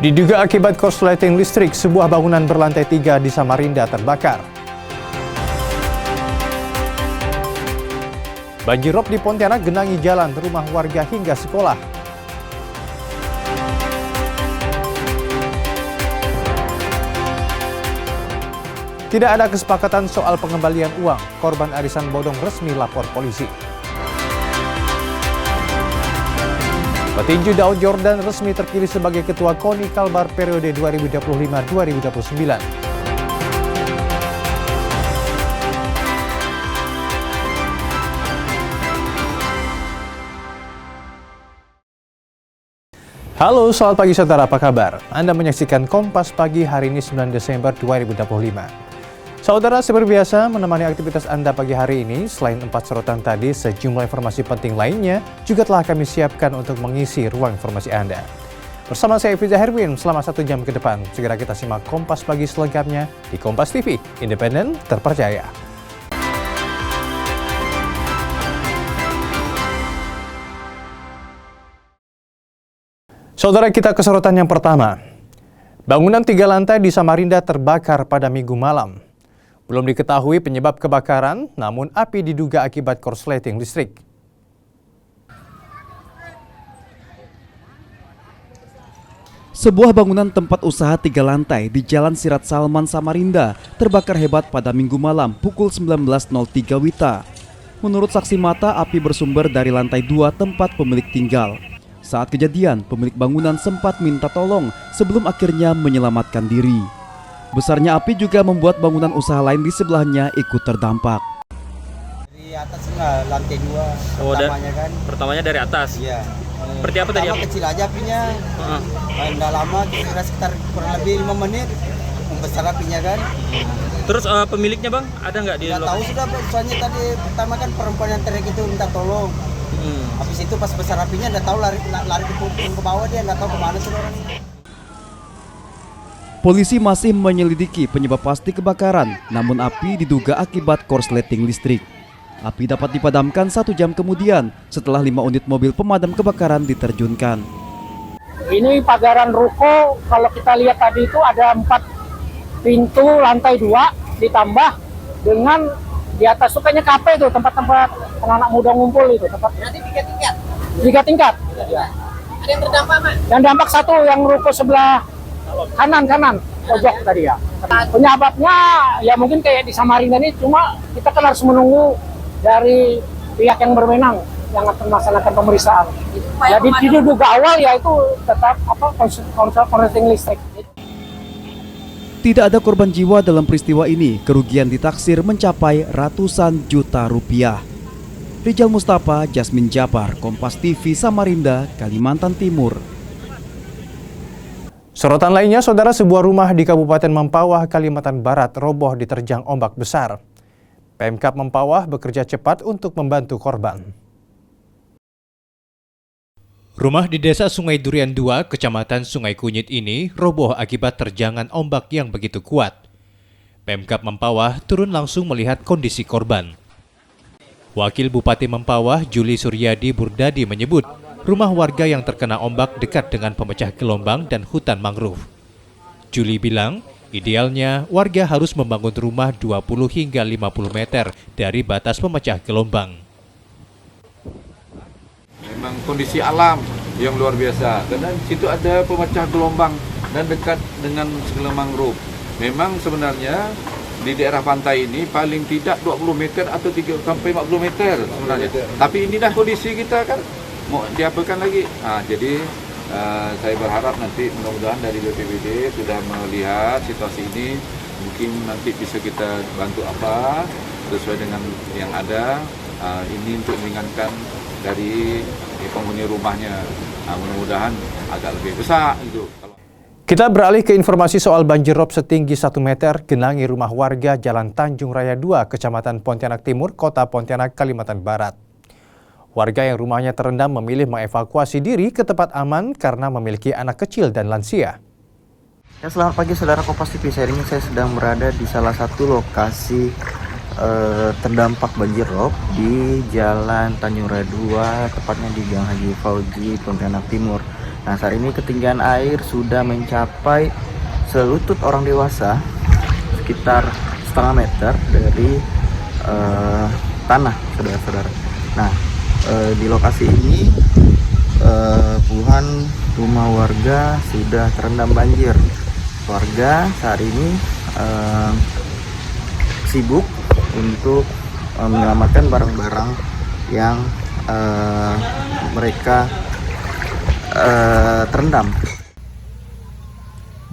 Diduga akibat korsleting listrik, sebuah bangunan berlantai 3 di Samarinda terbakar. Banjirop di Pontianak genangi jalan, rumah warga hingga sekolah. Tidak ada kesepakatan soal pengembalian uang, korban arisan bodong resmi lapor polisi. Petinju Daud Jordan resmi terpilih sebagai Ketua KONI Kalbar periode 2025-2029. Halo, selamat pagi saudara, apa kabar? Anda menyaksikan Kompas Pagi hari ini 9 Desember 2025. Saudara, seperti biasa menemani aktivitas Anda pagi hari ini, selain 4 sorotan tadi, sejumlah informasi penting lainnya juga telah kami siapkan untuk mengisi ruang informasi Anda. Bersama saya Fiza Herwin, selama 1 jam ke depan, segera kita simak Kompas Pagi selengkapnya di Kompas TV, independen, terpercaya. Saudara, kita ke sorotan yang pertama. Bangunan 3 lantai di Samarinda terbakar pada Minggu malam. Belum diketahui penyebab kebakaran, namun api diduga akibat korsleting listrik. Sebuah bangunan tempat usaha 3 lantai di Jalan Sirat Salman, Samarinda terbakar hebat pada Minggu malam pukul 19.03 WITA. Menurut saksi mata, api bersumber dari lantai 2 tempat pemilik tinggal. Saat kejadian, pemilik bangunan sempat minta tolong sebelum akhirnya menyelamatkan diri. Besarnya api juga membuat bangunan usaha lain di sebelahnya ikut terdampak. Dari atas enggak, lantai 2 pertamanya kan. Pertamanya dari atas? Iya. Seperti apa tadi? Kecil aja apinya. Enggak lama, kira sekitar kurang lebih 5 menit. Membesar apinya kan. Terus pemiliknya bang, ada nggak di lokasi? Tahu sudah, soalnya tadi pertama kan perempuan yang teriak itu minta tolong. Habis itu pas besar apinya enggak tahu lari ke bawah, dia enggak tahu kemana sudah orangnya. Polisi masih menyelidiki penyebab pasti kebakaran, namun api diduga akibat korsleting listrik. Api dapat dipadamkan 1 jam kemudian setelah 5 unit mobil pemadam kebakaran diterjunkan. Ini pagaran ruko, kalau kita lihat tadi itu ada 4 pintu lantai 2 ditambah dengan di atas itu kayaknya kafe itu, tempat-tempat anak muda ngumpul itu. Berarti 3 tingkat? 3 tingkat. Ya. Ada yang terdampak, Mas? Yang dampak 1 yang ruko sebelah kanan pojok tadi ya. Penyebabnya ya mungkin kayak di Samarinda ini, cuma kita kan harus menunggu dari pihak yang berwenang yang akan melaksanakan pemeriksaan. Jadi diduga awal ya itu tetap korsleting listrik. Tidak ada korban jiwa dalam peristiwa ini. Kerugian ditaksir mencapai ratusan juta rupiah. Rijal Mustafa, Jasmine Jabar, Kompas TV, Samarinda, Kalimantan Timur. Sorotan lainnya, saudara, sebuah rumah di Kabupaten Mempawah, Kalimantan Barat roboh diterjang ombak besar. Pemkab Mempawah bekerja cepat untuk membantu korban. Rumah di Desa Sungai Durian 2, Kecamatan Sungai Kunyit ini roboh akibat terjangan ombak yang begitu kuat. Pemkab Mempawah turun langsung melihat kondisi korban. Wakil Bupati Mempawah, Juli Suryadi Burdadi menyebut, rumah warga yang terkena ombak dekat dengan pemecah gelombang dan hutan mangrove. Juli bilang, idealnya warga harus membangun rumah 20 hingga 50 meter dari batas pemecah gelombang. Memang kondisi alam yang luar biasa, karena di situ ada pemecah gelombang dan dekat dengan segala mangrove. Memang sebenarnya di daerah pantai ini paling tidak 20 meter atau 3 sampai 50 meter sebenarnya. Tapi ini dah kondisi kita kan mau diapakan lagi. Jadi saya berharap nanti mudah-mudahan dari BPBD sudah melihat situasi ini, mungkin nanti bisa kita bantu apa sesuai dengan yang ada. Ini untuk meringankan dari penghuni rumahnya. Mudah-mudahan agak lebih besar gitu. Kita beralih ke informasi soal banjirop setinggi 1 meter genangi rumah warga Jalan Tanjung Raya 2, Kecamatan Pontianak Timur, Kota Pontianak, Kalimantan Barat. Warga yang rumahnya terendam memilih mengevakuasi diri ke tempat aman karena memiliki anak kecil dan lansia. Ya, selamat pagi saudara Kompas TV. Hari ini saya sedang berada di salah satu lokasi terdampak banjirop di Jalan Tanjung Raya 2, tepatnya di Gang Haji Fauzi, Pontianak Timur. Nah, saat ini ketinggian air sudah mencapai selutut orang dewasa, sekitar setengah meter dari tanah, saudara-saudara. Nah, di lokasi ini puluhan rumah warga sudah terendam banjir. Warga saat ini sibuk untuk menyelamatkan barang-barang yang mereka terendam.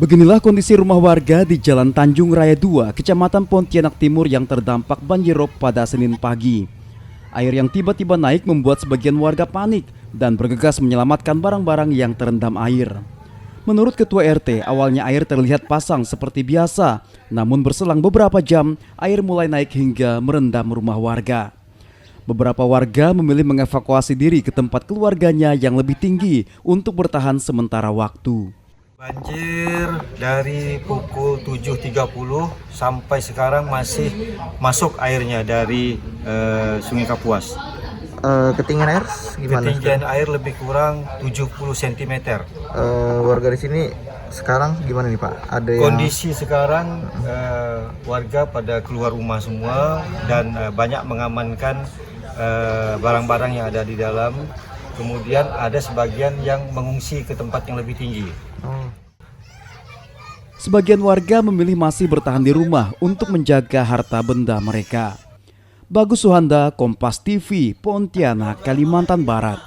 Beginilah kondisi rumah warga di Jalan Tanjung Raya 2, Kecamatan Pontianak Timur yang terdampak banjirop pada Senin pagi. Air yang tiba-tiba naik membuat sebagian warga panik dan bergegas menyelamatkan barang-barang yang terendam air. Menurut Ketua RT, awalnya air terlihat pasang seperti biasa, namun berselang beberapa jam, air mulai naik hingga merendam rumah warga. Beberapa warga memilih mengevakuasi diri ke tempat keluarganya yang lebih tinggi untuk bertahan sementara waktu. Banjir dari pukul 7.30 sampai sekarang masih masuk airnya dari Sungai Kapuas. Ketinggian air gimana? Ketinggian air lebih kurang 70 cm. Warga di sini sekarang gimana nih Pak? Ada yang... Kondisi sekarang warga pada keluar rumah semua dan banyak mengamankan barang-barang yang ada di dalam. Kemudian ada sebagian yang mengungsi ke tempat yang lebih tinggi. Sebagian warga memilih masih bertahan di rumah untuk menjaga harta benda mereka. Bagus Suhanda, Kompas TV, Pontianak, Kalimantan Barat.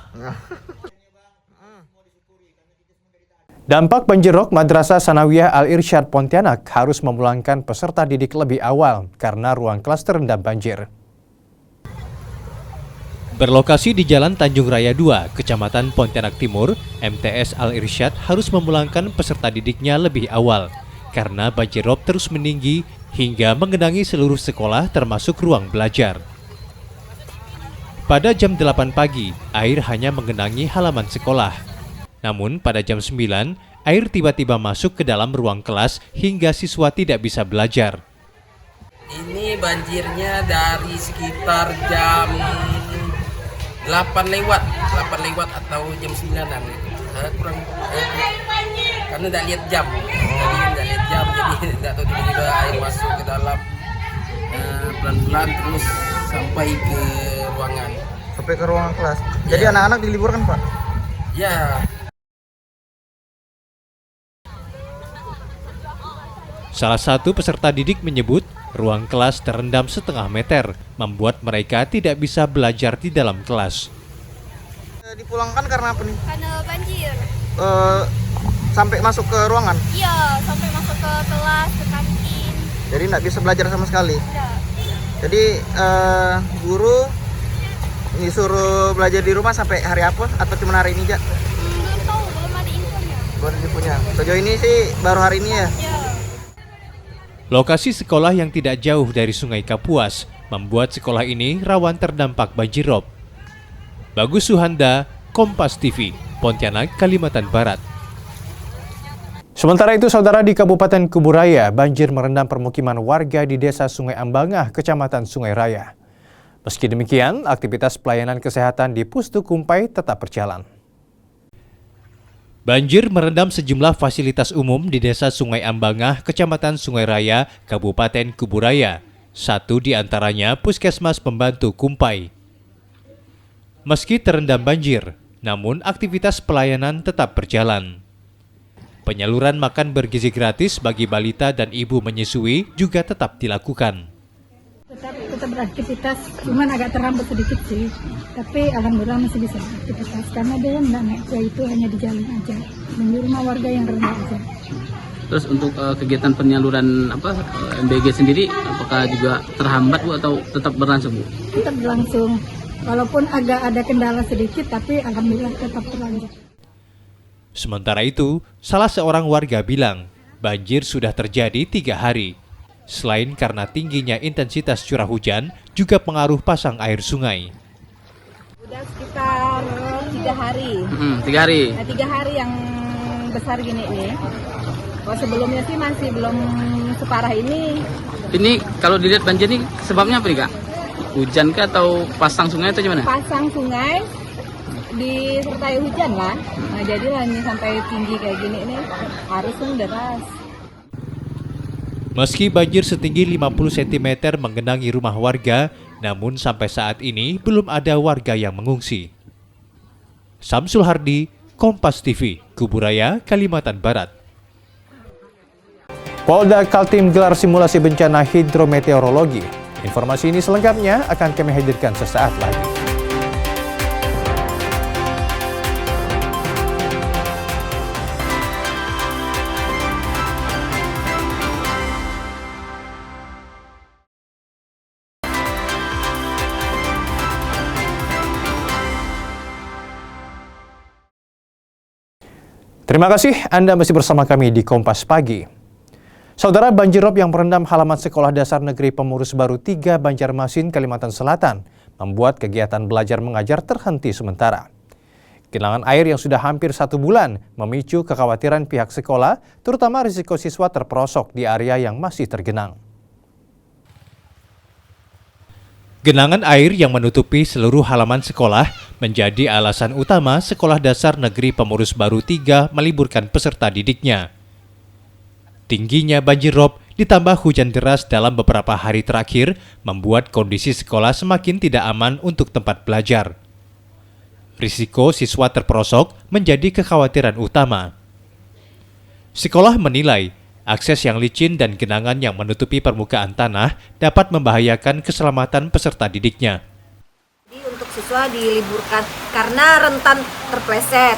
Dampak banjirop Madrasah Sanawiyah Al-Irsyad Pontianak harus memulangkan peserta didik lebih awal karena ruang kelas terendam banjir. Berlokasi di Jalan Tanjung Raya 2, Kecamatan Pontianak Timur, MTS Al-Irsyad harus memulangkan peserta didiknya lebih awal karena banjirop terus meninggi hingga menggenangi seluruh sekolah termasuk ruang belajar. Pada jam 8 pagi, air hanya menggenangi halaman sekolah. Namun pada jam 9, air tiba-tiba masuk ke dalam ruang kelas hingga siswa tidak bisa belajar. Ini banjirnya dari sekitar jam 8 lewat atau jam 9-an kurang karena tidak lihat jam. Jadi tidak tahu tiba-tiba air masuk ke dalam pelan-pelan terus sampai ke ruangan. Sampai ke ruangan kelas. Jadi anak-anak diliburkan Pak? Ya. Salah satu peserta didik menyebut ruang kelas terendam setengah meter, membuat mereka tidak bisa belajar di dalam kelas. Dipulangkan karena apa nih? Karena banjir. Sampai masuk ke ruangan? Iya, sampai masuk ke kelas, ke kantin. Jadi nggak bisa belajar sama sekali? Tidak. Jadi guru disuruh belajar di rumah sampai hari apa? Atau cuma hari ini aja? Belum tahu, belum ada infonya. Belum ada infonya. Sejauh ini sih baru hari ini ya? Ya. Lokasi sekolah yang tidak jauh dari Sungai Kapuas membuat sekolah ini rawan terdampak banjirop. Bagus Suhanda, Kompas TV, Pontianak, Kalimantan Barat. Sementara itu, saudara, di Kabupaten Kuburaya, banjir merendam permukiman warga di Desa Sungai Ambangah, Kecamatan Sungai Raya. Meski demikian, aktivitas pelayanan kesehatan di Pustu Kumpai tetap berjalan. Banjir merendam sejumlah fasilitas umum di Desa Sungai Ambangah, Kecamatan Sungai Raya, Kabupaten Kuburaya. Satu di antaranya Puskesmas Pembantu Kumpai. Meski terendam banjir, namun aktivitas pelayanan tetap berjalan. Penyaluran makan bergizi gratis bagi balita dan ibu menyusui juga tetap dilakukan. Tetap beraktivitas, cuman agak terhambat sedikit sih. Tapi alhamdulillah masih bisa beraktivitas karena dia nggak naik kuah, itu hanya di jalan aja. Dan di rumah warga yang rendah aja. Terus untuk kegiatan penyaluran MBG sendiri, apakah juga terhambat Bu atau tetap berlangsung Bu? Tetap berlangsung, walaupun agak ada kendala sedikit, tapi alhamdulillah tetap berlanjut. Sementara itu, salah seorang warga bilang banjir sudah terjadi 3 hari. Selain karena tingginya intensitas curah hujan, juga pengaruh pasang air sungai. Udah sekitar 3 hari. 3 hari. Nah, 3 hari yang besar gini nih. Kalau sebelumnya sih masih belum separah ini. Ini kalau dilihat banjir ini sebabnya apa nih Kak? Hujan kah atau pasang sungai atau gimana? Pasang sungai disertai hujan kan. Nah, jadilah ini sampai tinggi kayak gini nih harus deras. Meski banjir setinggi 50 cm menggenangi rumah warga, namun sampai saat ini belum ada warga yang mengungsi. Samsul Hardi, Kompas TV, Kuburaya, Kalimantan Barat. Polda Kaltim gelar simulasi bencana hidrometeorologi. Informasi ini selengkapnya akan kami hadirkan sesaat lagi. Terima kasih Anda masih bersama kami di Kompas Pagi. Saudara, banjirop yang merendam halaman Sekolah Dasar Negeri Pemurus Baru 3 Banjarmasin, Kalimantan Selatan membuat kegiatan belajar mengajar terhenti sementara. Genangan air yang sudah hampir 1 bulan memicu kekhawatiran pihak sekolah, terutama risiko siswa terperosok di area yang masih tergenang. Genangan air yang menutupi seluruh halaman sekolah menjadi alasan utama Sekolah Dasar Negeri Pemurus Baru 3 meliburkan peserta didiknya. Tingginya banjirop ditambah hujan deras dalam beberapa hari terakhir membuat kondisi sekolah semakin tidak aman untuk tempat belajar. Risiko siswa terperosok menjadi kekhawatiran utama. Sekolah menilai akses yang licin dan genangan yang menutupi permukaan tanah dapat membahayakan keselamatan peserta didiknya. Jadi untuk siswa diliburkan karena rentan terpleset,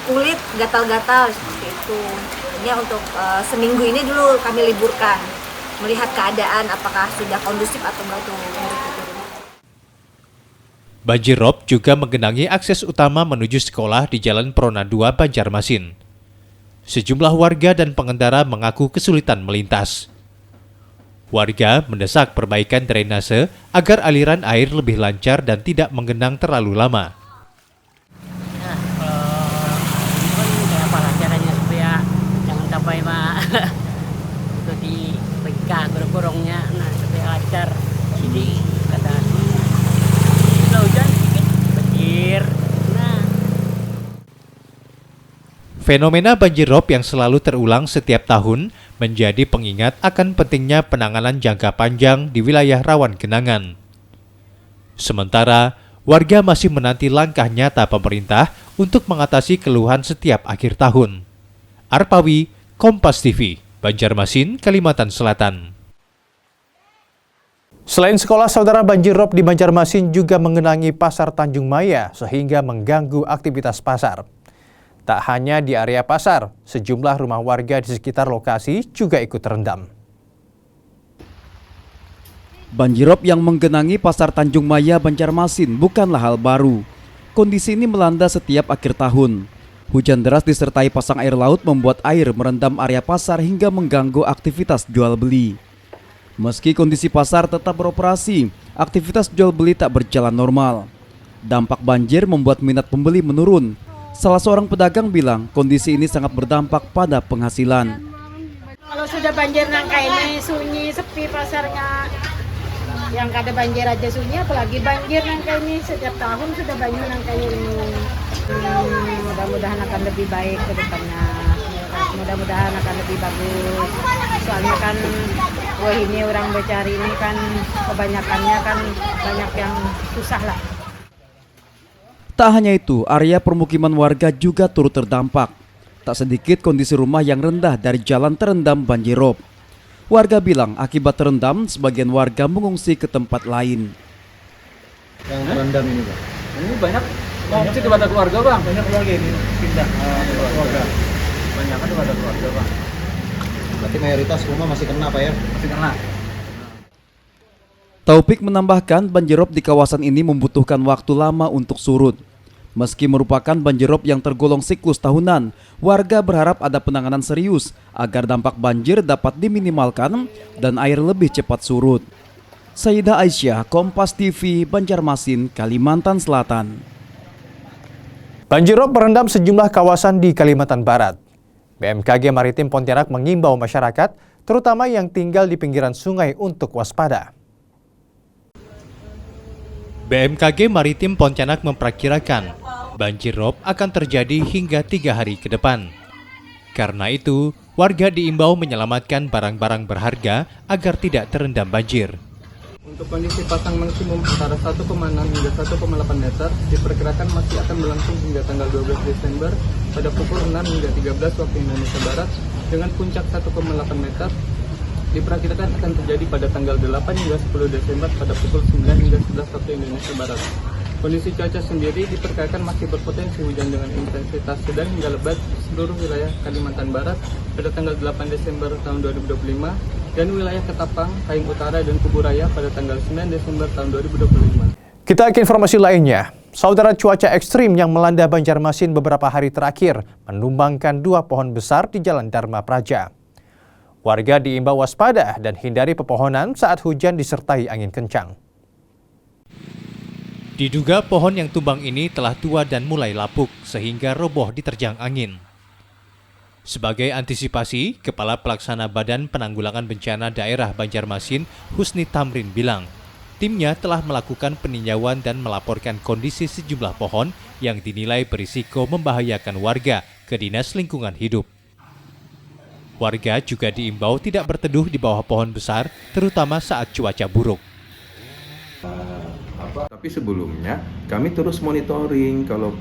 kulit gatal-gatal seperti itu. Hanya untuk seminggu ini dulu kami liburkan, melihat keadaan apakah sudah kondusif atau enggak tuh. Banjirop juga menggenangi akses utama menuju sekolah di Jalan Prona 2 Banjarmasin. Sejumlah warga dan pengendara mengaku kesulitan melintas. Warga mendesak perbaikan drainase agar aliran air lebih lancar dan tidak menggenang terlalu lama. Apa caranya supaya jangan sampai itu dibegah gorong-gorongnya, supaya lancar. Jadi kata kalau hujan sedikit banjir. Fenomena banjirop yang selalu terulang setiap tahun menjadi pengingat akan pentingnya penanganan jangka panjang di wilayah rawan genangan. Sementara, warga masih menanti langkah nyata pemerintah untuk mengatasi keluhan setiap akhir tahun. Arpawi, Kompas TV, Banjarmasin, Kalimantan Selatan. Selain sekolah, saudara, banjirop di Banjarmasin juga mengenangi Pasar Tanjung Maya sehingga mengganggu aktivitas pasar. Tak hanya di area pasar, sejumlah rumah warga di sekitar lokasi juga ikut terendam. Banjirop yang menggenangi Pasar Tanjung Maya, Banjarmasin bukanlah hal baru. Kondisi ini melanda setiap akhir tahun. Hujan deras disertai pasang air laut membuat air merendam area pasar hingga mengganggu aktivitas jual beli. Meski kondisi pasar tetap beroperasi, aktivitas jual beli tak berjalan normal. Dampak banjir membuat minat pembeli menurun. Salah seorang pedagang bilang kondisi ini sangat berdampak pada penghasilan. Kalau sudah banjir nang kayak ini sunyi, sepi pasarnya. Yang kada banjir aja sunyi, apalagi banjir nang kayak ini setiap tahun sudah banjir nang kayak ini. Mudah-mudahan akan lebih baik ke depannya. Mudah-mudahan akan lebih bagus. Soalnya kan ini orang bercari ini kan kebanyakannya kan banyak yang susah lah. Tak hanya itu, area permukiman warga juga turut terdampak. Tak sedikit kondisi rumah yang rendah dari jalan terendam banjirop. Warga bilang akibat terendam, sebagian warga mengungsi ke tempat lain. Yang terendam ini, Pak? Ini banyak mengungsi kepada keluarga, Bang. Banyak keluarga ini pindah keluarga. Banyak kan kepada keluarga, Bang. Berarti mayoritas rumah masih kena, Pak ya? Masih kena. Taufik menambahkan banjirop di kawasan ini membutuhkan waktu lama untuk surut. Meski merupakan banjirop yang tergolong siklus tahunan, warga berharap ada penanganan serius agar dampak banjir dapat diminimalkan dan air lebih cepat surut. Sayyidah Aisyah, Kompas TV, Banjarmasin, Kalimantan Selatan. Banjirop merendam sejumlah kawasan di Kalimantan Barat. BMKG Maritim Pontianak mengimbau masyarakat, terutama yang tinggal di pinggiran sungai untuk waspada. BMKG Maritim Pontianak memperkirakan banjir rob akan terjadi hingga 3 hari ke depan. Karena itu, warga diimbau menyelamatkan barang-barang berharga agar tidak terendam banjir. Untuk kondisi pasang maksimum antara 1,6 hingga 1,8 meter diperkirakan masih akan berlangsung hingga tanggal 12 Desember pada pukul 6 hingga 13 waktu Indonesia Barat dengan puncak 1,8 meter diperkirakan akan terjadi pada tanggal 8 hingga 10 Desember pada pukul 9 hingga 11 waktu Indonesia Barat. Kondisi cuaca sendiri diperkirakan masih berpotensi hujan dengan intensitas sedang hingga lebat di seluruh wilayah Kalimantan Barat pada tanggal 8 Desember tahun 2025 dan wilayah Ketapang, Payung Utara, dan Kuburaya pada tanggal 9 Desember tahun 2025. Kita ke informasi lainnya. Saudara, cuaca ekstrim yang melanda Banjarmasin beberapa hari terakhir menumbangkan 2 pohon besar di Jalan Dharma Praja. Warga diimbau waspada dan hindari pepohonan saat hujan disertai angin kencang. Diduga pohon yang tumbang ini telah tua dan mulai lapuk sehingga roboh diterjang angin. Sebagai antisipasi, Kepala Pelaksana Badan Penanggulangan Bencana Daerah Banjarmasin, Husni Tamrin bilang, timnya telah melakukan peninjauan dan melaporkan kondisi sejumlah pohon yang dinilai berisiko membahayakan warga ke Dinas Lingkungan Hidup. Warga juga diimbau tidak berteduh di bawah pohon besar, terutama saat cuaca buruk. Tapi sebelumnya kami terus monitoring kalau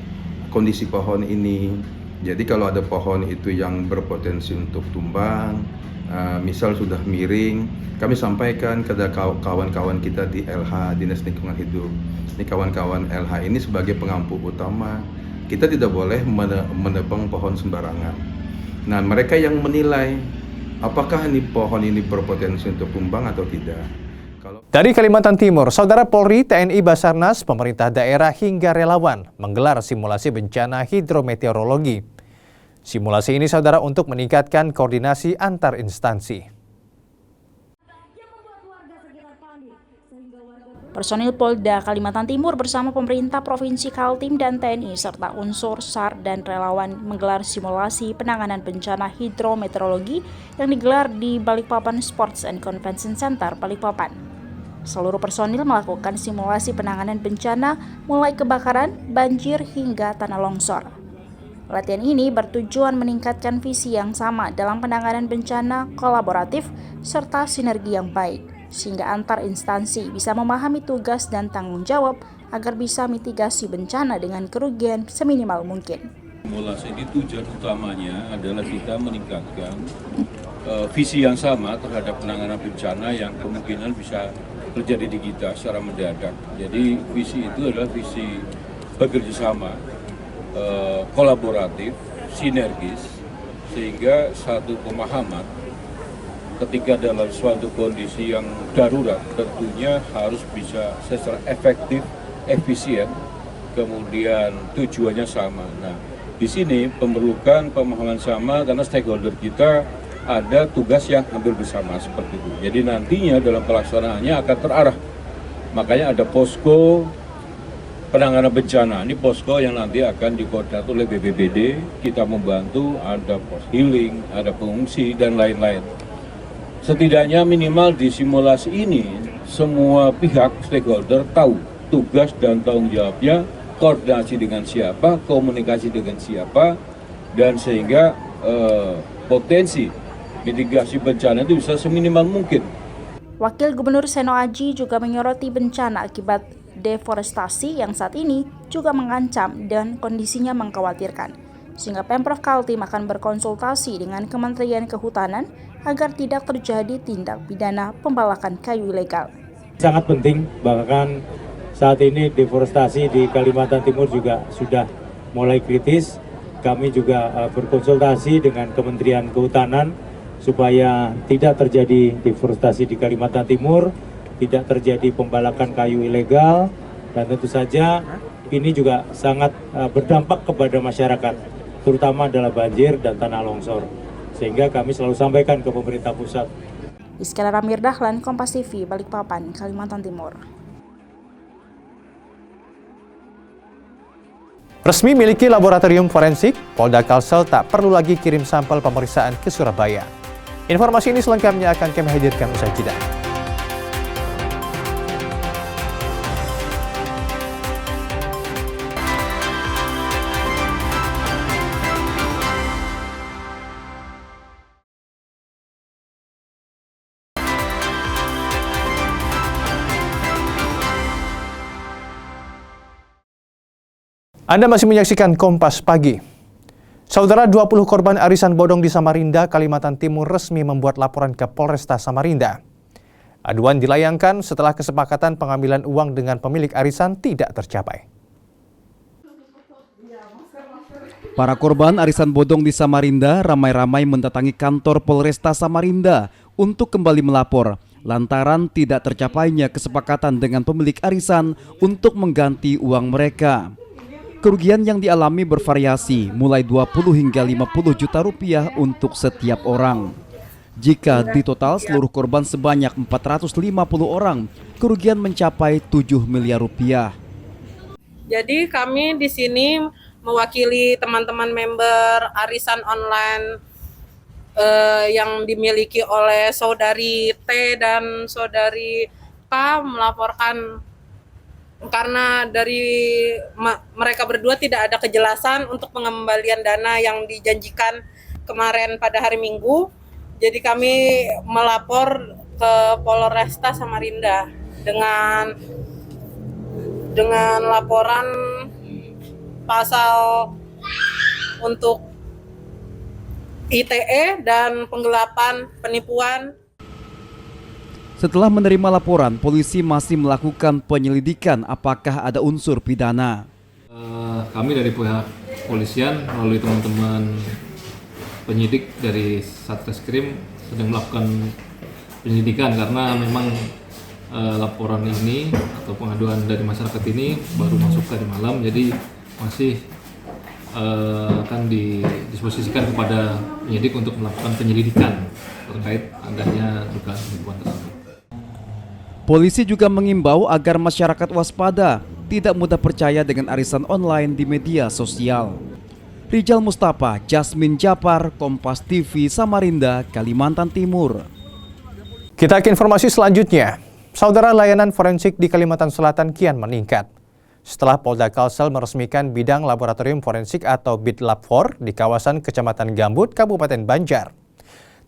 kondisi pohon ini. Jadi kalau ada pohon itu yang berpotensi untuk tumbang, misal sudah miring, kami sampaikan kepada kawan-kawan kita di LH, Dinas Lingkungan Hidup. Ini kawan-kawan LH ini sebagai pengampu utama. Kita tidak boleh menebang pohon sembarangan. Nah, mereka yang menilai apakah ini pohon ini berpotensi untuk tumbang atau tidak. Dari Kalimantan Timur, Saudara Polri, TNI, Basarnas, pemerintah daerah hingga relawan menggelar simulasi bencana hidrometeorologi. Simulasi ini, Saudara, untuk meningkatkan koordinasi antar instansi. Personil Polda Kalimantan Timur bersama pemerintah Provinsi Kaltim dan TNI serta unsur SAR dan relawan menggelar simulasi penanganan bencana hidrometeorologi yang digelar di Balikpapan Sports and Convention Center, Balikpapan. Seluruh personil melakukan simulasi penanganan bencana mulai kebakaran, banjir hingga tanah longsor. Latihan ini bertujuan meningkatkan visi yang sama dalam penanganan bencana kolaboratif serta sinergi yang baik, sehingga antar instansi bisa memahami tugas dan tanggung jawab agar bisa mitigasi bencana dengan kerugian seminimal mungkin. Simulasi ini tujuan utamanya adalah kita meningkatkan visi yang sama terhadap penanganan bencana yang kemungkinan bisa terjadi di kita secara mendadak. Jadi visi itu adalah visi bekerjasama, kolaboratif, sinergis, sehingga satu pemahaman ketika dalam suatu kondisi yang darurat tentunya harus bisa secara efektif, efisien, kemudian tujuannya sama. Nah, di sini memerlukan pemahaman sama karena stakeholder kita ada tugas yang hampir bersama seperti itu. Jadi nantinya dalam pelaksanaannya akan terarah. Makanya ada posko penanganan bencana. Ini posko yang nanti akan dikoordinasi oleh BPBD, kita membantu, ada pos healing, ada pengungsi, dan lain-lain. Setidaknya minimal di simulasi ini, semua pihak stakeholder tahu tugas dan tanggung jawabnya, koordinasi dengan siapa, komunikasi dengan siapa, dan sehingga potensi mitigasi bencana itu bisa seminimal mungkin. Wakil Gubernur Seno Aji juga menyoroti bencana akibat deforestasi yang saat ini juga mengancam dan kondisinya mengkhawatirkan, sehingga Pemprov Kaltim akan berkonsultasi dengan Kementerian Kehutanan agar tidak terjadi tindak pidana pembalakan kayu ilegal. Sangat penting, bahkan saat ini deforestasi di Kalimantan Timur juga sudah mulai kritis. Kami juga berkonsultasi dengan Kementerian Kehutanan supaya tidak terjadi deforestasi di Kalimantan Timur, tidak terjadi pembalakan kayu ilegal, dan tentu saja ini juga sangat berdampak kepada masyarakat, terutama adalah banjir dan tanah longsor. Sehingga kami selalu sampaikan ke pemerintah pusat. Iskandar Ramir Dahlan, Kompas TV, Balikpapan, Kalimantan Timur. Resmi miliki laboratorium forensik, Polda Kalsel tak perlu lagi kirim sampel pemeriksaan ke Surabaya. Informasi ini selengkapnya akan kami hadirkan usai jeda. Anda masih menyaksikan Kompas Pagi. Saudara, 20 korban arisan bodong di Samarinda, Kalimantan Timur resmi membuat laporan ke Polresta Samarinda. Aduan dilayangkan setelah kesepakatan pengambilan uang dengan pemilik arisan tidak tercapai. Para korban arisan bodong di Samarinda ramai-ramai mendatangi kantor Polresta Samarinda untuk kembali melapor lantaran tidak tercapainya kesepakatan dengan pemilik arisan untuk mengganti uang mereka. Kerugian yang dialami bervariasi mulai 20 hingga 50 juta rupiah untuk setiap orang. Jika ditotal seluruh korban sebanyak 450 orang, kerugian mencapai 7 miliar rupiah. Jadi kami di sini mewakili teman-teman member arisan online yang dimiliki oleh saudari T dan saudari K melaporkan karena dari mereka berdua tidak ada kejelasan untuk pengembalian dana yang dijanjikan kemarin pada hari Minggu. Jadi kami melapor ke Polresta Samarinda dengan laporan pasal untuk ITE dan penggelapan penipuan. Setelah menerima laporan, polisi masih melakukan penyelidikan apakah ada unsur pidana. Kami dari pihak polisian melalui teman-teman penyidik dari Satreskrim sedang melakukan penyelidikan karena memang laporan ini atau pengaduan dari masyarakat ini baru masuk tadi malam, jadi masih akan didisposisikan kepada penyidik untuk melakukan penyelidikan terkait adanya dugaan penipuan tersebut. Polisi juga mengimbau agar masyarakat waspada, tidak mudah percaya dengan arisan online di media sosial. Rijal Mustafa, Jasmine Japar, Kompas TV, Samarinda, Kalimantan Timur. Kita ke informasi selanjutnya. Saudara, layanan forensik di Kalimantan Selatan kian meningkat setelah Polda Kalsel meresmikan bidang laboratorium forensik atau BidLab4 di kawasan Kecamatan Gambut, Kabupaten Banjar.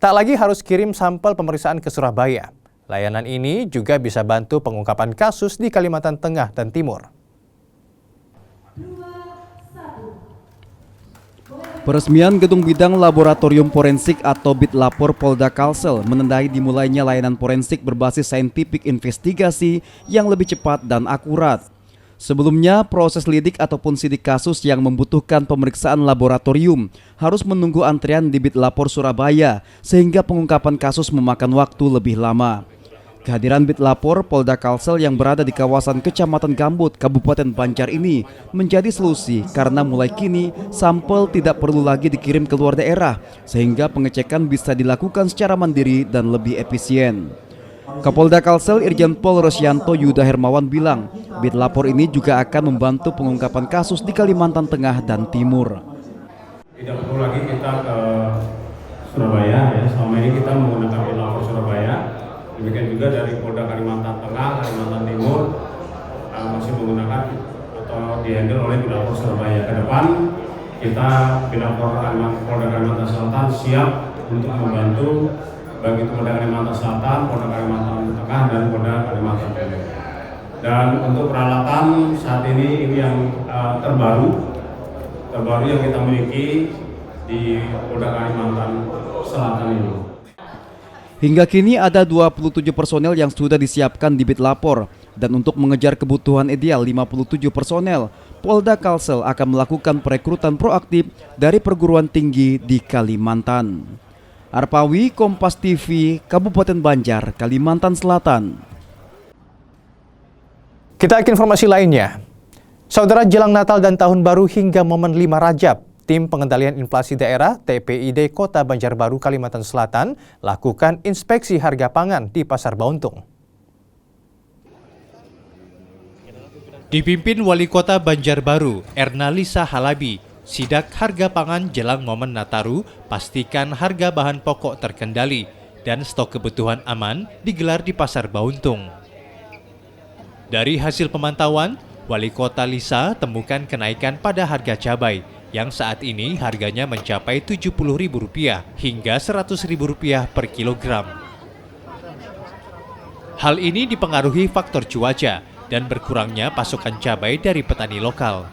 Tak lagi harus kirim sampel pemeriksaan ke Surabaya. Layanan ini juga bisa bantu pengungkapan kasus di Kalimantan Tengah dan Timur. Peresmian gedung bidang laboratorium forensik atau BidLab4 Polda Kalsel menandai dimulainya layanan forensik berbasis saintifik investigasi yang lebih cepat dan akurat. Sebelumnya, proses lidik ataupun sidik kasus yang membutuhkan pemeriksaan laboratorium harus menunggu antrian di BidLab4 Surabaya sehingga pengungkapan kasus memakan waktu lebih lama. Kehadiran BidLab4 Polda Kalsel yang berada di kawasan Kecamatan Gambut, Kabupaten Banjar ini menjadi solusi karena mulai kini sampel tidak perlu lagi dikirim ke luar daerah sehingga pengecekan bisa dilakukan secara mandiri dan lebih efisien. Kapolda Kalsel Irjen Pol Rosyanto Yuda Hermawan bilang, BidLab4 ini juga akan membantu pengungkapan kasus di Kalimantan Tengah dan Timur. Tidak perlu lagi kita ke Surabaya, ya. Selama ini kita menggunakan BidLab4 Surabaya. Demikian juga dari Polda Kalimantan Tengah, Kalimantan Timur masih menggunakan atau dihandle oleh BidLab4 Surabaya. Ke depan kita BidLab4 Polda Kalimantan Selatan siap untuk membantu bagi Polda Kalimantan Selatan, Polda Kalimantan Tengah, dan Polda Kalimantan Timur. Dan untuk peralatan saat ini yang terbaru yang kita miliki di Polda Kalimantan Selatan ini. Hingga kini ada 27 personel yang sudah disiapkan di BidLab4 dan untuk mengejar kebutuhan ideal 57 personel, Polda Kalsel akan melakukan perekrutan proaktif dari perguruan tinggi di Kalimantan. Arpawi, Kompas TV, Kabupaten Banjar, Kalimantan Selatan. Kita ke informasi lainnya. Saudara, jelang Natal dan Tahun Baru hingga momen 5 Rajab, Tim Pengendalian Inflasi Daerah TPID Kota Banjarbaru, Kalimantan Selatan lakukan inspeksi harga pangan di Pasar Bauntung. Dipimpin Wali Kota Banjarbaru, Ernalisa Halabi, sidak harga pangan jelang momen Nataru, pastikan harga bahan pokok terkendali dan stok kebutuhan aman digelar di Pasar Bauntung. Dari hasil pemantauan, Wali Kota Lisa temukan kenaikan pada harga cabai yang saat ini harganya mencapai Rp70.000 hingga Rp100.000 per kilogram. Hal ini dipengaruhi faktor cuaca dan berkurangnya pasokan cabai dari petani lokal.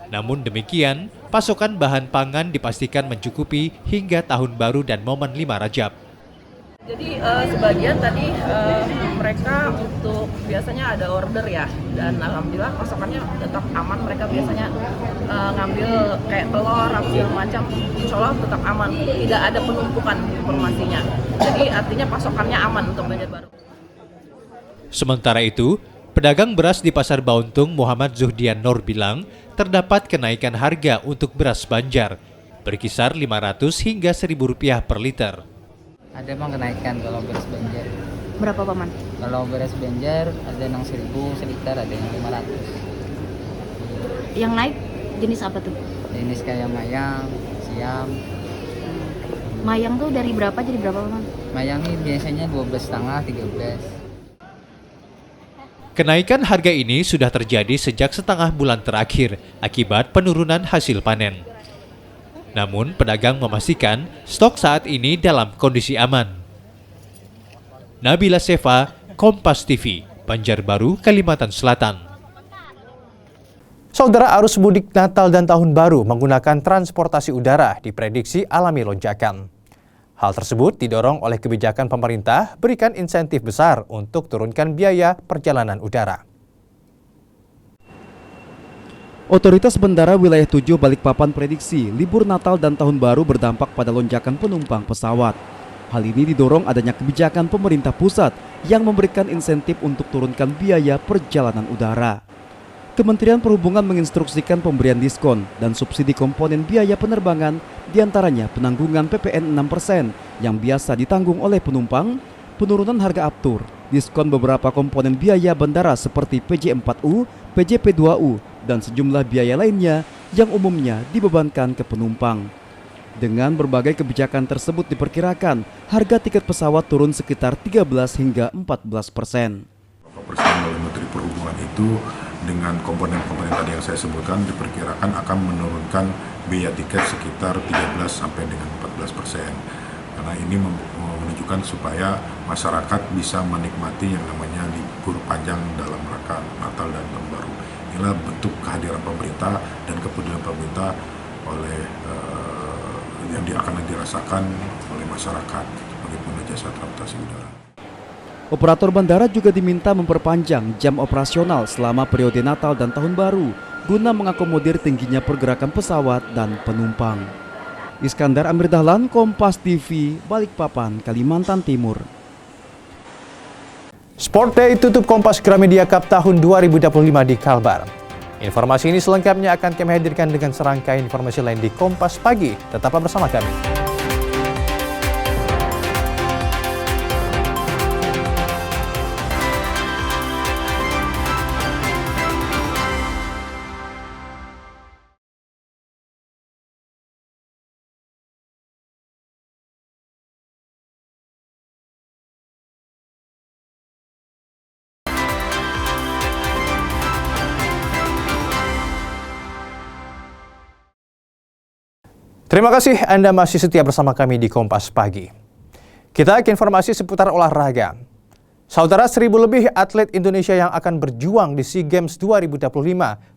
Namun demikian, pasokan bahan pangan dipastikan mencukupi hingga tahun baru dan momen 5 Rajab. Jadi sebagian tadi mereka untuk biasanya ada order ya, dan alhamdulillah pasokannya tetap aman. Mereka biasanya ngambil kayak telur, segala macam, insya Allah tetap aman, tidak ada penumpukan informasinya. Jadi artinya pasokannya aman untuk Banjarbaru. Sementara itu, pedagang beras di Pasar Bauntung Muhammad Zuhdian Nur bilang terdapat kenaikan harga untuk beras Banjar, berkisar Rp500 hingga Rp1.000 per liter. Ada emang kenaikan kalau beras Banjar. Berapa Paman? Kalau beras Banjar ada yang 1.000 seliter, ada yang 500. Yang naik jenis apa tuh? Jenis kayak mayang, siam. Mayang tuh dari berapa jadi berapa Paman? Mayang ini biasanya 12,5, 13. Kenaikan harga ini sudah terjadi sejak setengah bulan terakhir akibat penurunan hasil panen. Namun, pedagang memastikan stok saat ini dalam kondisi aman. Nabila Seva, Kompas TV, Banjarbaru, Kalimantan Selatan. Saudara, arus mudik Natal dan Tahun Baru menggunakan transportasi udara diprediksi alami lonjakan. Hal tersebut didorong oleh kebijakan pemerintah berikan insentif besar untuk turunkan biaya perjalanan udara. Otoritas Bandara Wilayah 7 Balikpapan prediksi libur Natal dan Tahun Baru berdampak pada lonjakan penumpang pesawat. Hal ini didorong adanya kebijakan pemerintah pusat yang memberikan insentif untuk turunkan biaya perjalanan udara. Kementerian Perhubungan menginstruksikan pemberian diskon dan subsidi komponen biaya penerbangan, diantaranya penanggungan PPN 6% yang biasa ditanggung oleh penumpang, penurunan harga aftur, diskon beberapa komponen biaya bandara seperti PJ4U, PJP2U, dan sejumlah biaya lainnya yang umumnya dibebankan ke penumpang. Dengan berbagai kebijakan tersebut diperkirakan harga tiket pesawat turun sekitar 13 hingga 14%. Presiden oleh Menteri Perhubungan itu dengan komponen-komponen tadi yang saya sebutkan diperkirakan akan menurunkan biaya tiket sekitar 13 sampai dengan 14%. Karena ini menunjukkan supaya masyarakat bisa menikmati yang namanya libur panjang dalam rangka Natal dan Tahun Baru. Inilah bentuk kehadiran pemerintah dan kepedulian pemerintah oleh yang akan dirasakan oleh masyarakat sebagai pengguna jasa transportasi udara. Operator bandara juga diminta memperpanjang jam operasional selama periode Natal dan Tahun Baru guna mengakomodir tingginya pergerakan pesawat dan penumpang. Iskandar Amir Dahlan, Kompas TV, Balikpapan, Kalimantan Timur. Sport Day tutup Kompas Gramedia Cup tahun 2025 di Kalbar. Informasi ini selengkapnya akan kami hadirkan dengan serangkaian informasi lain di Kompas Pagi. Tetaplah bersama kami. Terima kasih Anda masih setia bersama kami di Kompas Pagi. Kita ke informasi seputar olahraga. Saudara, 1.000 lebih atlet Indonesia yang akan berjuang di SEA Games 2025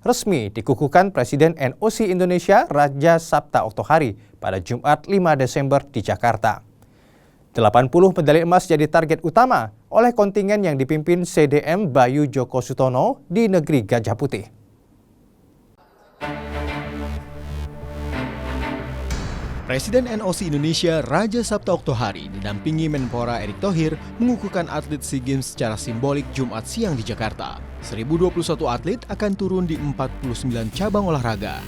resmi dikukuhkan Presiden NOC Indonesia Raja Sabta Oktohari pada Jumat 5 Desember di Jakarta. 80 medali emas jadi target utama oleh kontingen yang dipimpin CDM Bayu Joko Sutono di negeri Gajah Putih. Presiden NOC Indonesia Raja Sabta Oktohari didampingi Menpora Erick Thohir mengukuhkan atlet SEA Games secara simbolik Jumat siang di Jakarta. 1.021 atlet akan turun di 49 cabang olahraga.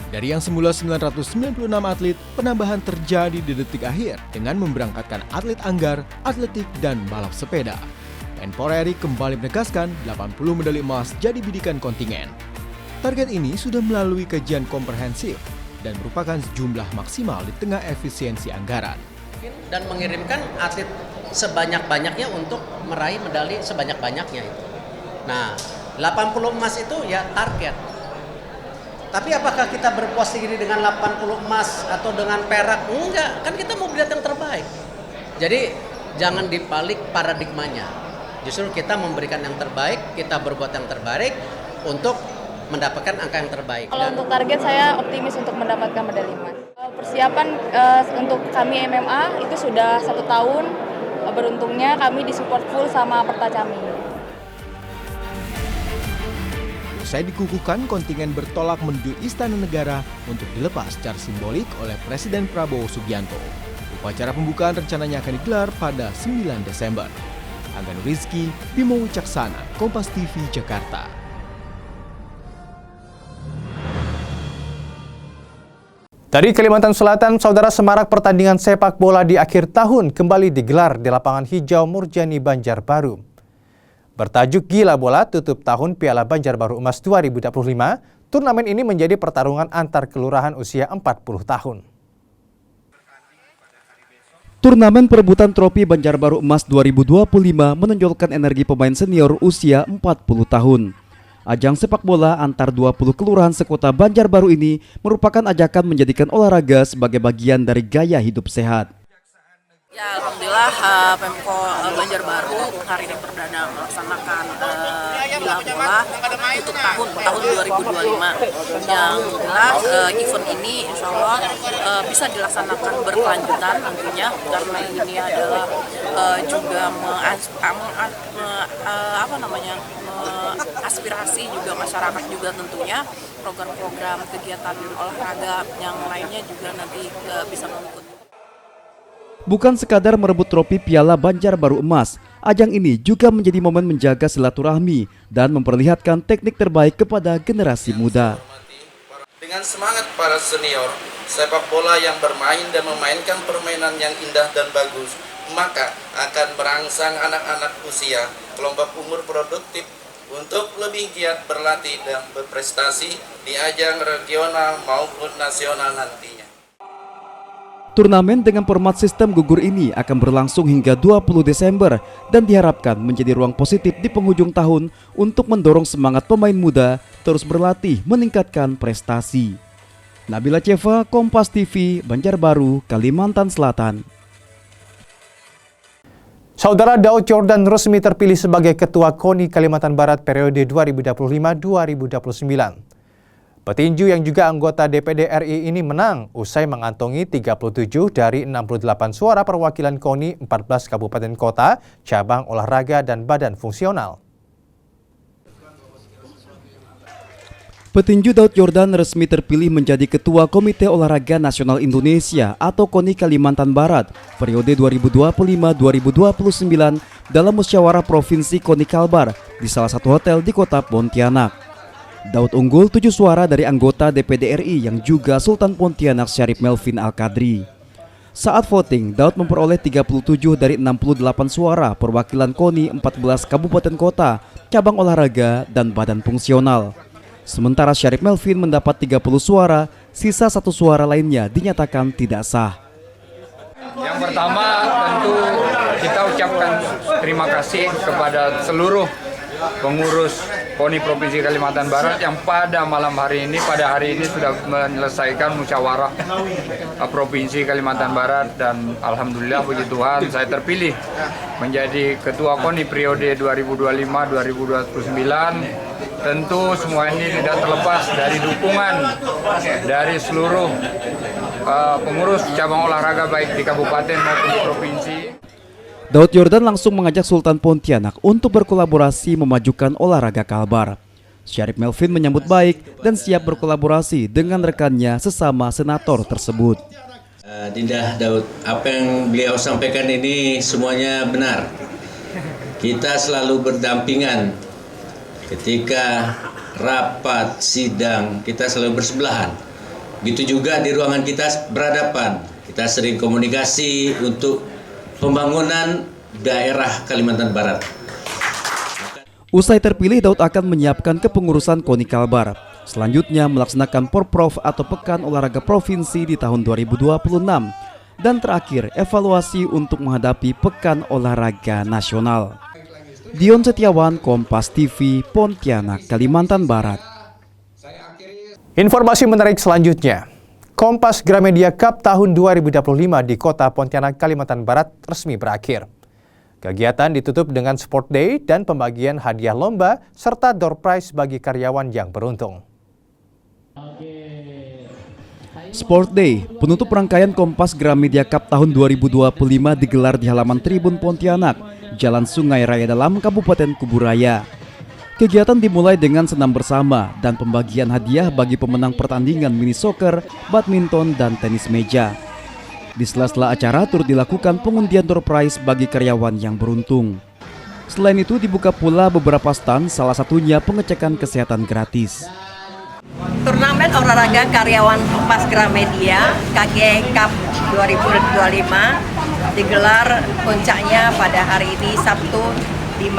Dari yang semula 996 atlet, penambahan terjadi di detik akhir dengan memberangkatkan atlet anggar, atletik, dan balap sepeda. Menpora Erick kembali menegaskan 80 medali emas jadi bidikan kontingen. Target ini sudah melalui kajian komprehensif dan merupakan jumlah maksimal di tengah efisiensi anggaran. Dan mengirimkan atlet sebanyak-banyaknya untuk meraih medali sebanyak-banyaknya itu. Nah, 80 emas itu ya target. Tapi apakah kita berpuas diri dengan 80 emas atau dengan perak? Enggak, kan kita mau lihat yang terbaik. Jadi jangan dibalik paradigmanya. Justru kita memberikan yang terbaik, kita berbuat yang terbaik untuk mendapatkan angka yang terbaik. Kalau untuk target saya optimis untuk mendapatkan medali emas. Persiapan untuk kami MMA itu sudah 1 tahun. Beruntungnya kami disupport full sama Pertacami. Usai dikukuhkan, kontingen bertolak menuju Istana Negara untuk dilepas secara simbolik oleh Presiden Prabowo Subianto. Upacara pembukaan rencananya akan digelar pada 9 Desember. Angga Nurizky, Bimo Wicaksana, Kompas TV, Jakarta. Dari Kalimantan Selatan, saudara, semarak pertandingan sepak bola di akhir tahun kembali digelar di lapangan hijau Murjani Banjarbaru. Bertajuk Gila Bola tutup tahun Piala Banjarbaru Emas 2025, turnamen ini menjadi pertarungan antar kelurahan usia 40 tahun. Turnamen perebutan trofi Banjarbaru Emas 2025 menonjolkan energi pemain senior usia 40 tahun. Ajang sepak bola antar 20 kelurahan sekota Banjarbaru ini merupakan ajakan menjadikan olahraga sebagai bagian dari gaya hidup sehat. Ya, alhamdulillah Pemko Banjarbaru hari ini perdana melaksanakan Gila Bola untuk tahun 2025. Yang jelas event ini insya Allah bisa dilaksanakan berkelanjutan tentunya, karena ini adalah juga aspirasi juga masyarakat juga tentunya, program-program kegiatan olahraga yang lainnya juga nanti bisa mengikuti. Bukan sekadar merebut trofi Piala Banjarbaru Emas, ajang ini juga menjadi momen menjaga silaturahmi dan memperlihatkan teknik terbaik kepada generasi muda. Dengan semangat para senior, sepak bola yang bermain dan memainkan permainan yang indah dan bagus, maka akan merangsang anak-anak usia kelompok umur produktif untuk lebih giat berlatih dan berprestasi di ajang regional maupun nasional nantinya. Turnamen dengan format sistem gugur ini akan berlangsung hingga 20 Desember dan diharapkan menjadi ruang positif di penghujung tahun untuk mendorong semangat pemain muda terus berlatih meningkatkan prestasi. Nabila Ceva, Kompas TV, Banjarbaru, Kalimantan Selatan. Saudara, Daud Jordan resmi terpilih sebagai Ketua KONI Kalimantan Barat periode 2025-2029. Petinju yang juga anggota DPD RI ini menang usai mengantongi 37 dari 68 suara perwakilan KONI 14 kabupaten kota, cabang olahraga dan badan fungsional. Petinju Daud Jordan resmi terpilih menjadi Ketua Komite Olahraga Nasional Indonesia atau KONI Kalimantan Barat periode 2025-2029 dalam musyawarah Provinsi KONI Kalbar di salah satu hotel di kota Pontianak. Daud unggul 7 suara dari anggota DPD RI yang juga Sultan Pontianak Syarif Melvin Al-Qadri. Saat voting, Daud memperoleh 37 dari 68 suara perwakilan KONI 14 kabupaten kota, cabang olahraga, dan badan fungsional. Sementara Syarif Melvin mendapat 30 suara, sisa 1 suara lainnya dinyatakan tidak sah. Yang pertama tentu kita ucapkan terima kasih kepada seluruh pengurus KONI Provinsi Kalimantan Barat yang pada hari ini sudah menyelesaikan musyawarah Provinsi Kalimantan Barat, dan alhamdulillah puji Tuhan saya terpilih menjadi Ketua KONI periode 2025-2029. Tentu semua ini tidak terlepas dari dukungan dari seluruh pengurus cabang olahraga baik di kabupaten maupun di provinsi. Daud Jordan langsung mengajak Sultan Pontianak untuk berkolaborasi memajukan olahraga Kalbar. Syarif Melvin menyambut baik dan siap berkolaborasi dengan rekannya sesama senator tersebut. Dinda Daud, apa yang beliau sampaikan ini semuanya benar. Kita selalu berdampingan. Ketika rapat, sidang, kita selalu bersebelahan. Begitu juga di ruangan kita berhadapan. Kita sering komunikasi untuk pembangunan daerah Kalimantan Barat. Usai terpilih, Daud akan menyiapkan kepengurusan KONI Kalbar. Selanjutnya melaksanakan Porprov atau Pekan Olahraga Provinsi di tahun 2026. Dan terakhir, evaluasi untuk menghadapi Pekan Olahraga Nasional. Dion Setiawan, Kompas TV, Pontianak, Kalimantan Barat. Informasi menarik selanjutnya. Kompas Gramedia Cup tahun 2025 di kota Pontianak, Kalimantan Barat resmi berakhir. Kegiatan ditutup dengan sport day dan pembagian hadiah lomba serta door prize bagi karyawan yang beruntung. Sport Day, penutup rangkaian Kompas Gramedia Cup tahun 2025 digelar di halaman Tribun Pontianak, Jalan Sungai Raya Dalam, Kabupaten Kuburaya. Kegiatan dimulai dengan senam bersama dan pembagian hadiah bagi pemenang pertandingan mini soccer, badminton, dan tenis meja. Di sela-sela acara turut dilakukan pengundian door prize bagi karyawan yang beruntung. Selain itu dibuka pula beberapa stand, salah satunya pengecekan kesehatan gratis. Turnamen olahraga karyawan Kompas Gramedia KG Cup 2025 digelar puncaknya pada hari ini Sabtu 6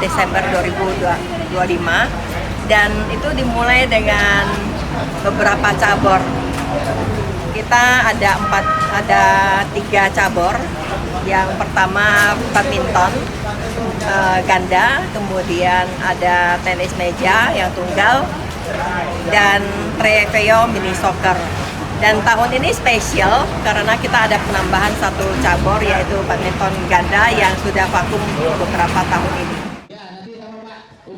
Desember 2025 dan itu dimulai dengan beberapa cabur. Kita ada 3 cabur. Yang pertama badminton ganda, kemudian ada tenis meja yang tunggal, dan trofeo mini soccer. Dan tahun ini spesial karena kita ada penambahan 1 cabur yaitu badminton ganda yang sudah vakum beberapa tahun ini.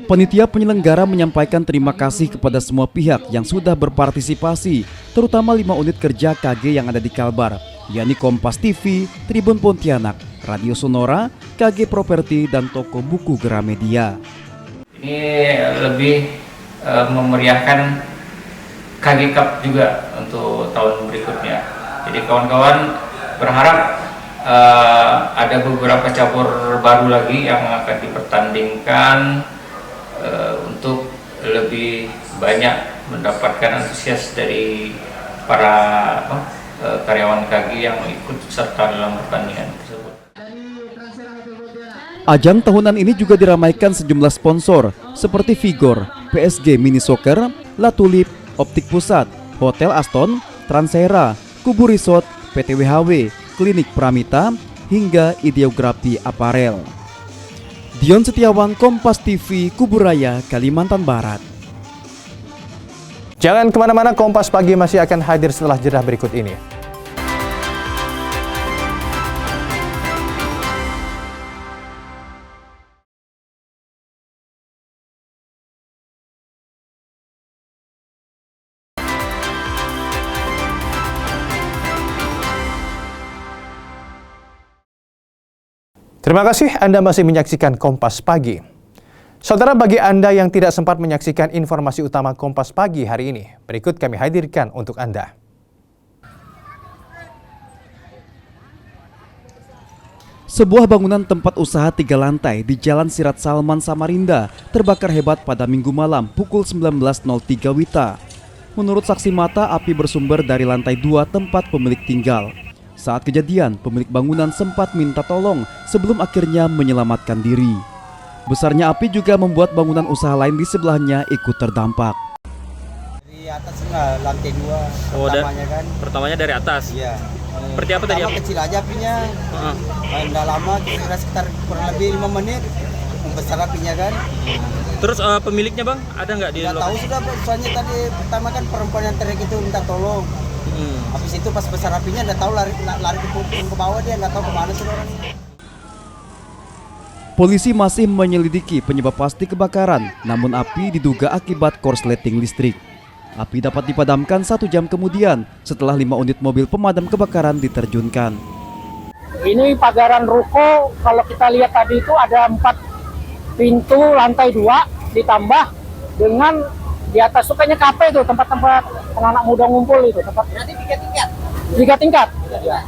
Panitia penyelenggara menyampaikan terima kasih kepada semua pihak yang sudah berpartisipasi, terutama 5 unit kerja KG yang ada di Kalbar, yakni Kompas TV, Tribun Pontianak, Radio Sonora, KG Properti, dan toko buku Gramedia. Ini lebih memeriahkan KG Cup juga untuk tahun berikutnya. Jadi kawan-kawan berharap ada beberapa cabur baru lagi yang akan dipertandingkan untuk lebih banyak mendapatkan antusias dari para karyawan KG yang ikut serta dalam pertandingan tersebut. Ajang tahunan ini juga diramaikan sejumlah sponsor seperti Vigor, PSG Mini Soccer, La Tulip, Optik Pusat, Hotel Aston, Transera, Kubu Resort, PT WHW, Klinik Pramita, hingga Ideografi Aparel. Dion Setiawan, Kompas TV, Kuburaya, Kalimantan Barat. Jangan kemana-mana, Kompas Pagi masih akan hadir setelah jeda berikut ini. Terima kasih Anda masih menyaksikan Kompas Pagi. Saudara, bagi Anda yang tidak sempat menyaksikan informasi utama Kompas Pagi hari ini, berikut kami hadirkan untuk Anda. Sebuah bangunan tempat usaha 3 lantai di Jalan Sirat Salman, Samarinda terbakar hebat pada Minggu malam pukul 19.03 WITA. Menurut saksi mata, api bersumber dari lantai 2 tempat pemilik tinggal. Saat kejadian, pemilik bangunan sempat minta tolong sebelum akhirnya menyelamatkan diri. Besarnya api juga membuat bangunan usaha lain di sebelahnya ikut terdampak. Dari atas enggak, lantai 2 pertamanya kan. Pertamanya dari atas? Iya. Seperti apa tadi? Kecil aja apinya. Enggak lama, kira sekitar kurang lebih 5 menit. Membesar apinya kan. Terus pemiliknya bang, ada nggak di lokasi? Tahu sudah, soalnya tadi pertama kan perempuan yang teriak itu minta tolong. Habis itu pas besar apinya nggak tahu lari ke bawah, dia nggak tahu kemana sih orangnya. Polisi masih menyelidiki penyebab pasti kebakaran, namun api diduga akibat korsleting listrik. Api dapat dipadamkan 1 jam kemudian setelah 5 unit mobil pemadam kebakaran diterjunkan. Ini pagaran ruko, kalau kita lihat tadi itu ada 4 pintu lantai 2 ditambah dengan di atas tuh kayaknya kafe itu, tempat-tempat anak-anak muda ngumpul itu. Nanti 3 tingkat? 3 tingkat. Ya.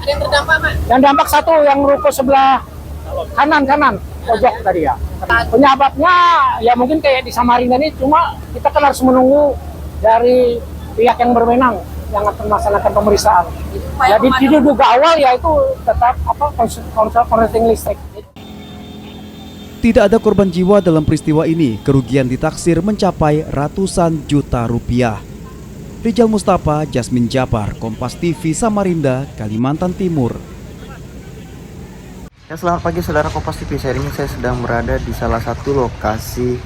Ada yang terdampak, Mas? Yang dampak 1 yang ruko sebelah kanan pojok tadi ya. Penyebabnya ya mungkin kayak di Samarinda ini, cuma kita kan harus menunggu dari pihak yang berwenang yang akan melaksanakan pemeriksaan. Jadi diduga awal ya itu tetap korsleting listrik. Tidak ada korban jiwa dalam peristiwa ini. Kerugian ditaksir mencapai ratusan juta rupiah. Rijal Mustafa, Jasmine Japar, Kompas TV, Samarinda, Kalimantan Timur. Ya, selamat pagi saudara Kompas TV. Saat ini saya sedang berada di salah satu lokasi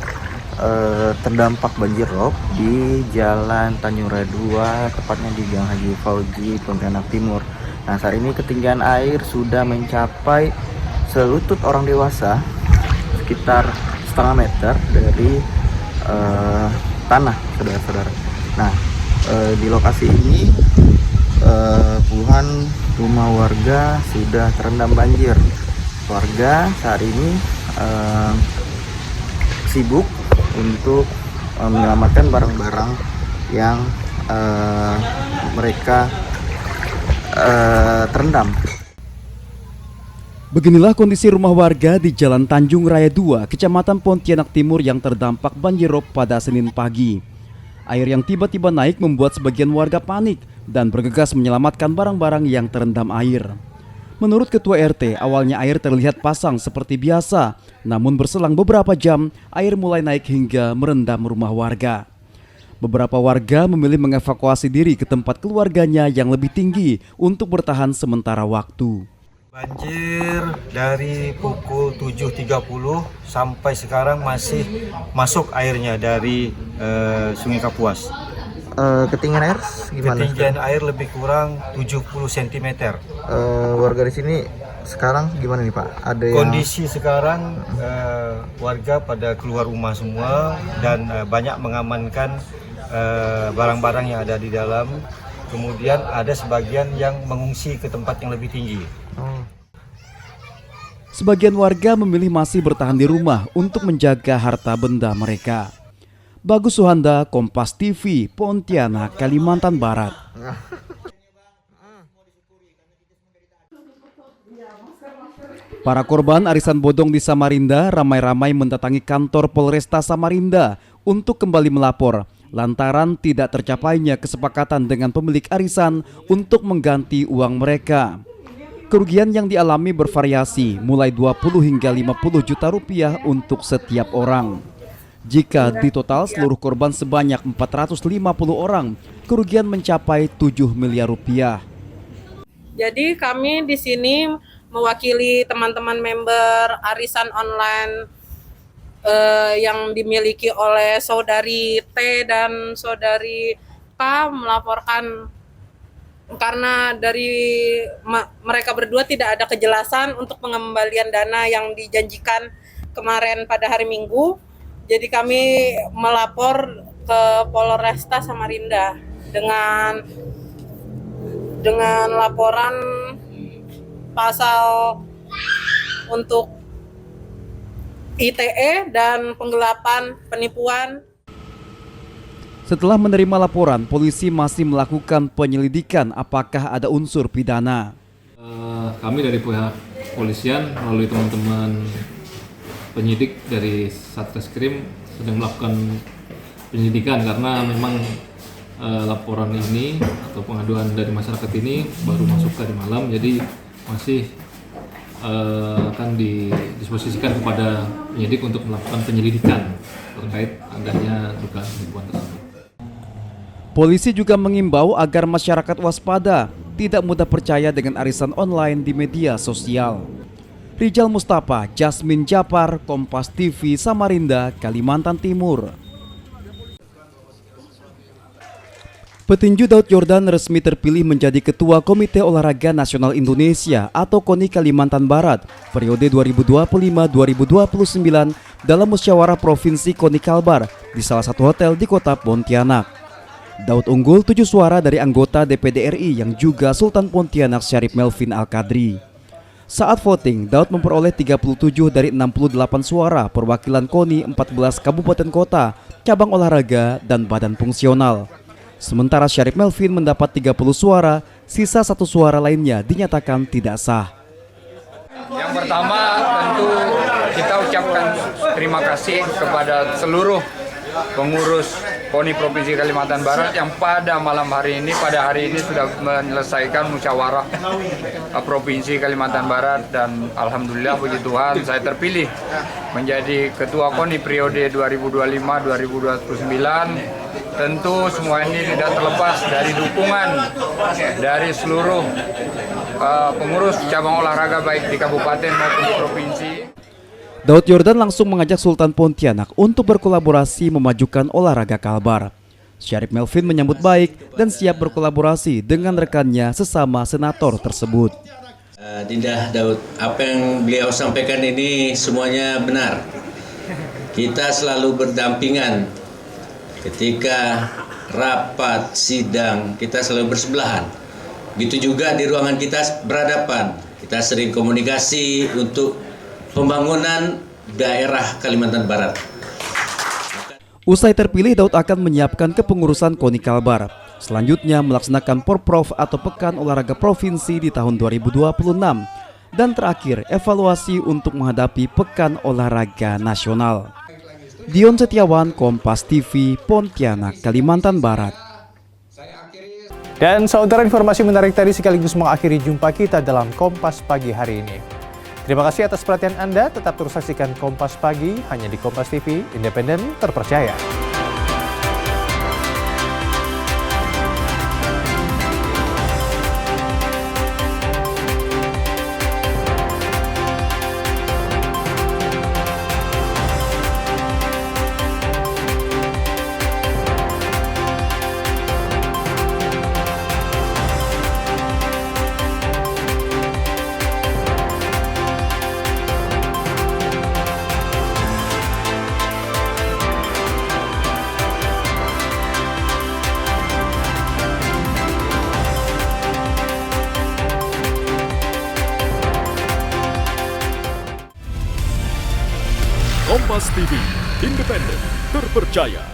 terdampak banjir rob di Jalan Tanjung Raya 2, tepatnya di Gang Haji Fauzi, Pontianak Timur. Nah, saat ini ketinggian air sudah mencapai selutut orang dewasa, sekitar setengah meter dari tanah, saudara-saudara. Nah, di lokasi ini puluhan rumah warga sudah terendam banjir. Warga saat ini sibuk untuk menyelamatkan barang-barang yang mereka terendam. Beginilah kondisi rumah warga di Jalan Tanjung Raya 2, Kecamatan Pontianak Timur yang terdampak banjirop pada Senin pagi. Air yang tiba-tiba naik membuat sebagian warga panik dan bergegas menyelamatkan barang-barang yang terendam air. Menurut Ketua RT, awalnya air terlihat pasang seperti biasa, namun berselang beberapa jam, air mulai naik hingga merendam rumah warga. Beberapa warga memilih mengevakuasi diri ke tempat keluarganya yang lebih tinggi untuk bertahan sementara waktu. Banjir dari pukul 7.30 sampai sekarang masih masuk airnya dari Sungai Kapuas. Ketinggian air gimana? Ketinggian air lebih kurang 70 cm. Warga di sini sekarang gimana nih Pak? Ada kondisi sekarang warga pada keluar rumah semua dan banyak mengamankan barang-barang yang ada di dalam. Kemudian ada sebagian yang mengungsi ke tempat yang lebih tinggi. Sebagian warga memilih masih bertahan di rumah untuk menjaga harta benda mereka. Bagus Suhanda, Kompas TV, Pontianak, Kalimantan Barat. Para korban arisan bodong di Samarinda ramai-ramai mendatangi kantor Polresta Samarinda untuk kembali melapor lantaran tidak tercapainya kesepakatan dengan pemilik arisan untuk mengganti uang mereka. Kerugian yang dialami bervariasi mulai 20 hingga 50 juta rupiah untuk setiap orang. Jika ditotal seluruh korban sebanyak 450 orang, kerugian mencapai 7 miliar rupiah. Jadi kami di sini mewakili teman-teman member arisan online yang dimiliki oleh saudari T dan saudari K melaporkan karena dari mereka berdua tidak ada kejelasan untuk pengembalian dana yang dijanjikan kemarin pada hari Minggu. Jadi kami melapor ke Polresta Samarinda dengan laporan pasal untuk ITE dan penggelapan penipuan. Setelah menerima laporan, polisi masih melakukan penyelidikan apakah ada unsur pidana. Kami dari pihak polisian melalui teman-teman penyidik dari Satreskrim sedang melakukan penyelidikan karena memang laporan ini atau pengaduan dari masyarakat ini baru masuk tadi malam, jadi masih akan didisposisikan kepada penyidik untuk melakukan penyelidikan terkait adanya dugaan penipuan tersebut. Polisi juga mengimbau agar masyarakat waspada, tidak mudah percaya dengan arisan online di media sosial. Rijal Mustafa, Jasmine Japar, Kompas TV, Samarinda, Kalimantan Timur. Petinju Daud Yordan resmi terpilih menjadi Ketua Komite Olahraga Nasional Indonesia atau KONI Kalimantan Barat periode 2025-2029 dalam musyawarah Provinsi KONI Kalbar di salah satu hotel di kota Pontianak. Daud unggul 7 suara dari anggota DPD RI yang juga Sultan Pontianak Syarif Melvin Al-Qadri. Saat voting, Daud memperoleh 37 dari 68 suara perwakilan KONI 14 kabupaten kota, cabang olahraga, dan badan fungsional. Sementara Syarif Melvin mendapat 30 suara, sisa 1 suara lainnya dinyatakan tidak sah. Yang pertama tentu kita ucapkan terima kasih kepada seluruh pengurus KONI Provinsi Kalimantan Barat yang pada hari ini sudah menyelesaikan musyawarah Provinsi Kalimantan Barat, dan alhamdulillah puji Tuhan saya terpilih menjadi Ketua KONI periode 2025-2029. Tentu semua ini tidak terlepas dari dukungan dari seluruh pengurus cabang olahraga baik di kabupaten maupun di provinsi. Daud Yordan langsung mengajak Sultan Pontianak untuk berkolaborasi memajukan olahraga Kalbar. Syarif Melvin menyambut baik dan siap berkolaborasi dengan rekannya sesama senator tersebut. Dinda Daud, apa yang beliau sampaikan ini semuanya benar. Kita selalu berdampingan ketika rapat, sidang, kita selalu bersebelahan. Begitu juga di ruangan kita berhadapan. Kita sering komunikasi untuk pembangunan daerah Kalimantan Barat. Usai terpilih, Daud akan menyiapkan kepengurusan KONI Kalbar. Selanjutnya melaksanakan Porprov atau Pekan Olahraga Provinsi di tahun 2026. Dan terakhir, evaluasi untuk menghadapi Pekan Olahraga Nasional. Dion Setiawan, Kompas TV, Pontianak, Kalimantan Barat. Dan saudara, informasi menarik tadi sekaligus mengakhiri jumpa kita dalam Kompas Pagi hari ini. Terima kasih atas perhatian Anda, tetap terus saksikan Kompas Pagi hanya di Kompas TV, independen, terpercaya. Kompas TV, independen, terpercaya.